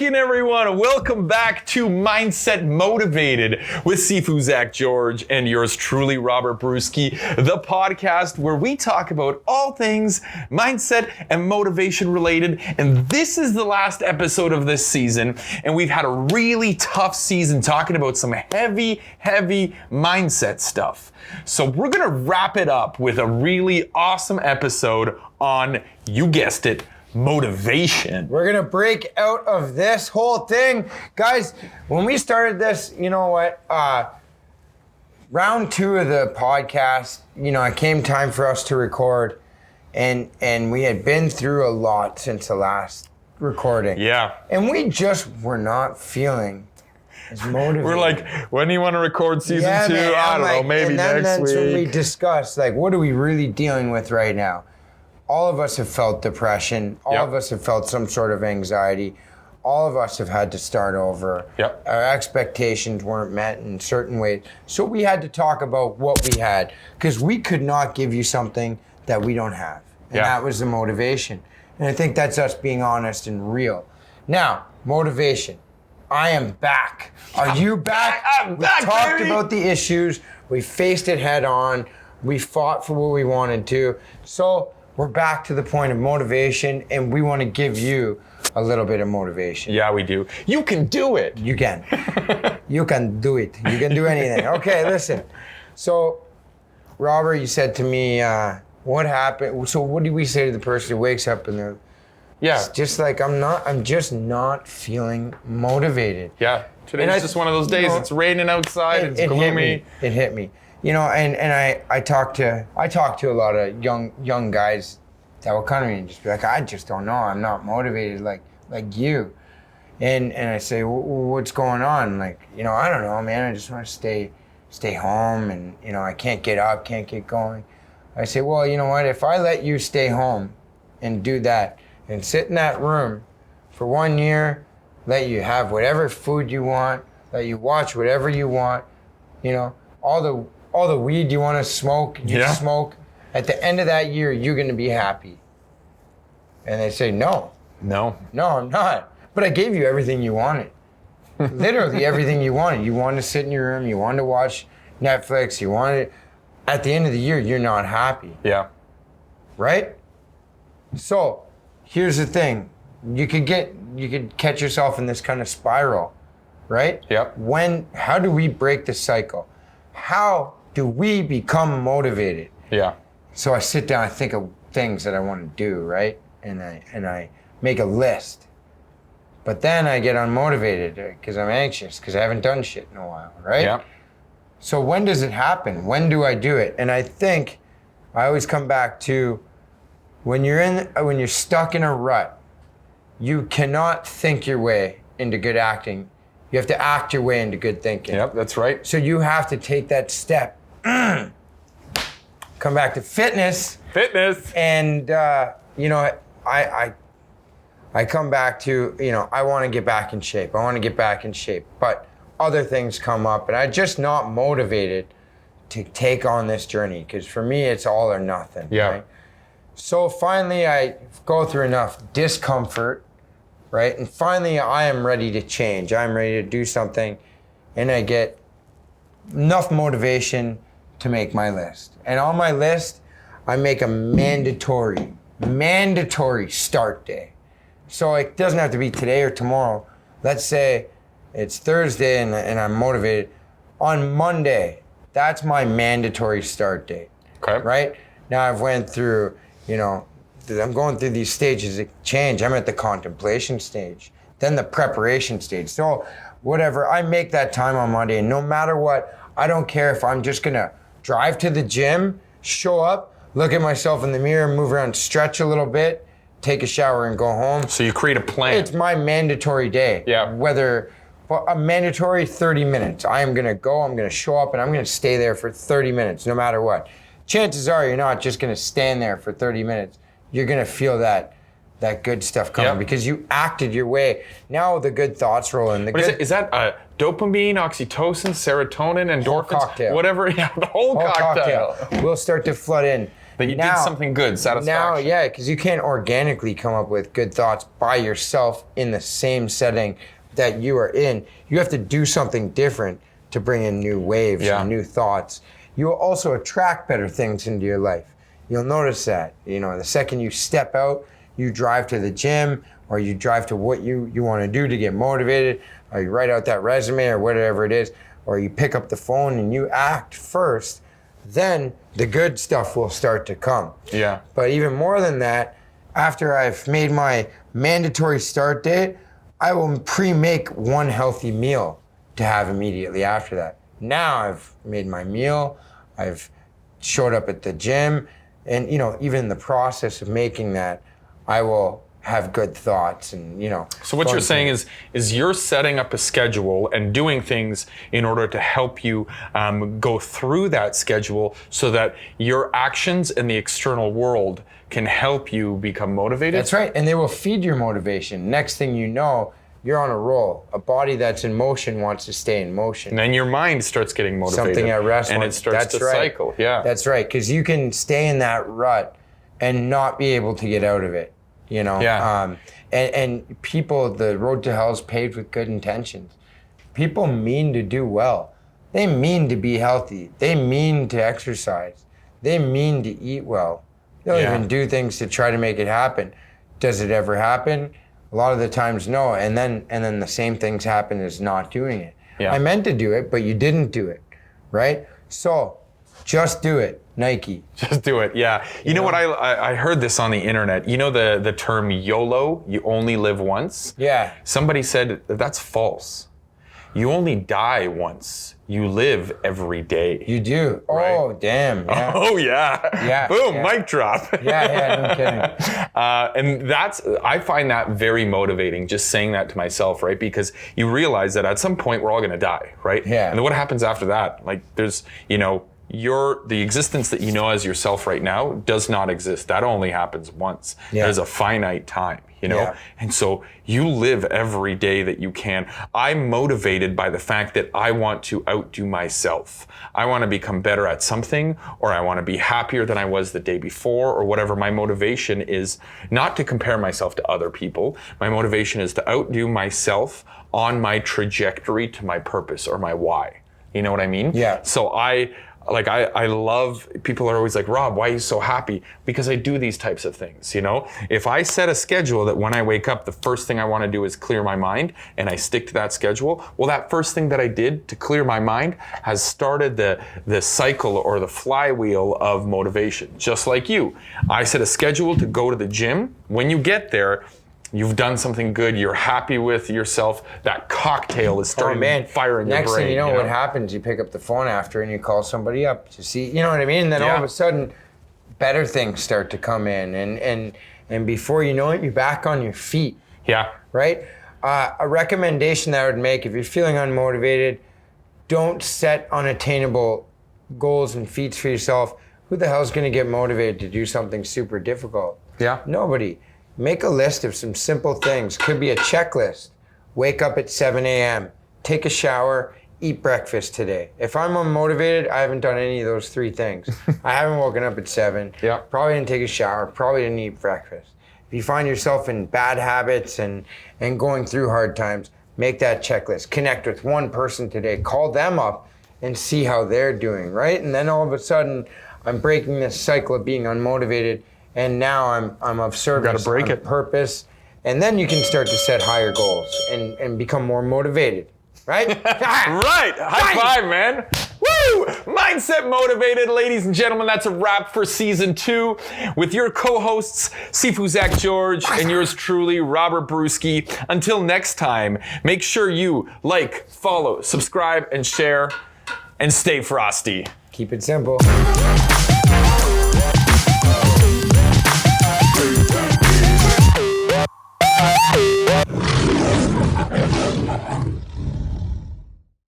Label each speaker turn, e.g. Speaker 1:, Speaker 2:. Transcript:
Speaker 1: weekend, everyone. Welcome back to Mindset Motivated with Sifu Zack George and yours truly, Robert Bruski, the podcast where we talk about all things mindset and motivation related. And this is the last episode of this season. And we've had a really tough season talking about some heavy mindset stuff. So we're going to wrap it up with a really awesome episode on, you guessed it, motivation.
Speaker 2: We're gonna break out of this whole thing. Guys, when we started this, you know what? Round 2 of the podcast, it came time for us to record, and we had been through a lot since the last recording.
Speaker 1: Yeah.
Speaker 2: And we just were not feeling as motivated.
Speaker 1: We're like, when do you want to record season 2?
Speaker 2: Man,
Speaker 1: I don't know, maybe next week.
Speaker 2: That's when we discussed, what are we really dealing with right now? All of us have felt depression. All of us have felt some sort of anxiety. All of us have had to start over.
Speaker 1: Yep.
Speaker 2: Our expectations weren't met in certain ways. So we had to talk about what we had, because we could not give you something that we don't have. And that was the motivation. And I think that's us being honest and real. Now, motivation. I am back. Are you back?
Speaker 1: I'm back,
Speaker 2: We talked
Speaker 1: baby.
Speaker 2: about the issues. We faced it head on. We fought for what we wanted to. So we're back to the point of motivation, and we want to give you a little bit of motivation.
Speaker 1: Yeah, we do. You can do it.
Speaker 2: You can. You can do it. You can do anything. Okay, listen. So, Robert, you said to me, what happened? So what do we say to the person who wakes up and they're just like, I'm just not feeling motivated.
Speaker 1: Yeah. Today's just one of those days. It's raining outside. It's gloomy.
Speaker 2: It hit me. And I talked to a lot of young guys that would come to me and just be like, I just don't know. I'm not motivated like you. And I say, what's going on? I don't know, man. I just want to stay home, and I can't get up, can't get going. I say, well, you know what? If I let you stay home and do that and sit in that room for 1 year, let you have whatever food you want, let you watch whatever you want, all the weed you want to smoke, you smoke. At the end of that year, you're going to be happy. And they say, no, I'm not. But I gave you everything you wanted. Literally everything you wanted. You wanted to sit in your room. You wanted to watch Netflix. You wanted. At the end of the year, you're not happy.
Speaker 1: Yeah.
Speaker 2: Right? So here's the thing. You could catch yourself in this kind of spiral, right?
Speaker 1: Yep.
Speaker 2: How do we break the cycle? How do we become motivated?
Speaker 1: Yeah.
Speaker 2: So I sit down, I think of things that I want to do, right? And I make a list. But then I get unmotivated because I'm anxious, because I haven't done shit in a while, right?
Speaker 1: Yeah.
Speaker 2: So when does it happen? When do I do it? And I think I always come back to when you're stuck in a rut, you cannot think your way into good acting. You have to act your way into good thinking.
Speaker 1: Yep, that's right.
Speaker 2: So you have to take that step. Come back to fitness. And, I come back to, I want to get back in shape. But other things come up, and I'm just not motivated to take on this journey, because for me, it's all or nothing.
Speaker 1: Yeah.
Speaker 2: Right? So finally, I go through enough discomfort, right? And finally, I am ready to change. I'm ready to do something, and I get enough motivation to make my list. And on my list, I make a mandatory start day. So it doesn't have to be today or tomorrow. Let's say it's Thursday and I'm motivated. On Monday, that's my mandatory start date.
Speaker 1: Okay.
Speaker 2: Right? Now I've went through, I'm going through these stages of change. I'm at the contemplation stage, then the preparation stage. So whatever, I make that time on Monday, and no matter what, I don't care if I'm just gonna drive to the gym, show up, look at myself in the mirror, move around, stretch a little bit, take a shower and go home.
Speaker 1: So you create a plan.
Speaker 2: It's my mandatory day.
Speaker 1: Yeah.
Speaker 2: Whether a mandatory 30 minutes. I am gonna go, I'm gonna show up, and I'm gonna stay there for 30 minutes, no matter what. Chances are you're not just gonna stand there for 30 minutes. You're gonna feel that good stuff coming because you acted your way. Now the good thoughts roll in.
Speaker 1: Is that dopamine, oxytocin, serotonin, endorphins?
Speaker 2: Cocktail.
Speaker 1: Whatever, the whole cocktail.
Speaker 2: Will start to flood in.
Speaker 1: That you did something good, satisfaction.
Speaker 2: Now, because you can't organically come up with good thoughts by yourself in the same setting that you are in. You have to do something different to bring in new waves and new thoughts. You will also attract better things into your life. You'll notice that, the second you step out, you drive to the gym, or you drive to what you want to do to get motivated, or you write out that resume or whatever it is, or you pick up the phone and you act first, then the good stuff will start to come.
Speaker 1: Yeah.
Speaker 2: But even more than that, after I've made my mandatory start date, I will pre-make one healthy meal to have immediately after that. Now I've made my meal, I've showed up at the gym, and even in the process of making that, I will have good thoughts and
Speaker 1: So what you're saying is you're setting up a schedule and doing things in order to help you go through that schedule so that your actions in the external world can help you become motivated.
Speaker 2: That's right, and they will feed your motivation. Next thing you know, you're on a roll. A body that's in motion wants to stay in motion.
Speaker 1: And then your mind starts getting motivated.
Speaker 2: Something at rest.
Speaker 1: And it starts to cycle. Yeah.
Speaker 2: That's right, because you can stay in that rut and not be able to get out of it.
Speaker 1: Yeah.
Speaker 2: And people, the road to hell is paved with good intentions. People mean to do well. They mean to be healthy. They mean to exercise. They mean to eat well. They'll even do things to try to make it happen. Does it ever happen? A lot of the times, no. And then the same things happen as not doing it.
Speaker 1: Yeah.
Speaker 2: I meant to do it, but you didn't do it, right? So just do it. Nike.
Speaker 1: Just do it, yeah. You know what, I heard this on the internet. You know the term YOLO, you only live once?
Speaker 2: Yeah.
Speaker 1: Somebody said that's false. You only die once. You live every day.
Speaker 2: You do.
Speaker 1: Right?
Speaker 2: Oh, damn. Yeah.
Speaker 1: Oh, yeah.
Speaker 2: Yeah.
Speaker 1: Boom,
Speaker 2: yeah.
Speaker 1: mic drop.
Speaker 2: No kidding.
Speaker 1: And I find that very motivating, just saying that to myself, right? Because you realize that at some point we're all gonna die, right?
Speaker 2: Yeah.
Speaker 1: And then what happens after that? Like there's, the existence that you know as yourself right now does not exist. That only happens once.
Speaker 2: Yeah.
Speaker 1: There's a finite time,
Speaker 2: Yeah.
Speaker 1: And so you live every day that you can. I'm motivated by the fact that I want to outdo myself. I want to become better at something, or I want to be happier than I was the day before, or whatever. My motivation is not to compare myself to other people. My motivation is to outdo myself on my trajectory to my purpose or my why. You know what I mean?
Speaker 2: Yeah.
Speaker 1: So I love, people are always like, Rob, why are you so happy? Because I do these types of things, If I set a schedule that when I wake up, the first thing I want to do is clear my mind, and I stick to that schedule, well, that first thing that I did to clear my mind has started the cycle or the flywheel of motivation. Just like you. I set a schedule to go to the gym. When you get there, you've done something good. You're happy with yourself. That cocktail is starting to fire in your brain.
Speaker 2: Next thing you know, what happens, you pick up the phone after and you call somebody up to see, you know what I mean? And then all of a sudden, better things start to come in. And before you know it, you're back on your feet.
Speaker 1: Yeah.
Speaker 2: Right? A recommendation that I would make, if you're feeling unmotivated, don't set unattainable goals and feats for yourself. Who the hell's going to get motivated to do something super difficult?
Speaker 1: Yeah.
Speaker 2: Nobody. Make a list of some simple things. Could be a checklist. Wake up at 7 a.m., take a shower, eat breakfast today. If I'm unmotivated, I haven't done any of those three things. I haven't woken up at 7.
Speaker 1: Yeah.
Speaker 2: Probably didn't take a shower. Probably didn't eat breakfast. If you find yourself in bad habits and going through hard times, make that checklist. Connect with one person today. Call them up and see how they're doing, right? And then all of a sudden, I'm breaking this cycle of being unmotivated. And now I'm of service, on purpose, and then you can start to set higher goals and become more motivated, right?
Speaker 1: Right, high five, man. Woo! Mindset Motivated, ladies and gentlemen. That's a wrap for season 2 with your co-hosts Sifu Zack George and yours truly Robert Bruski. Until next time, make sure you like, follow, subscribe, and share, and stay frosty.
Speaker 2: Keep it simple.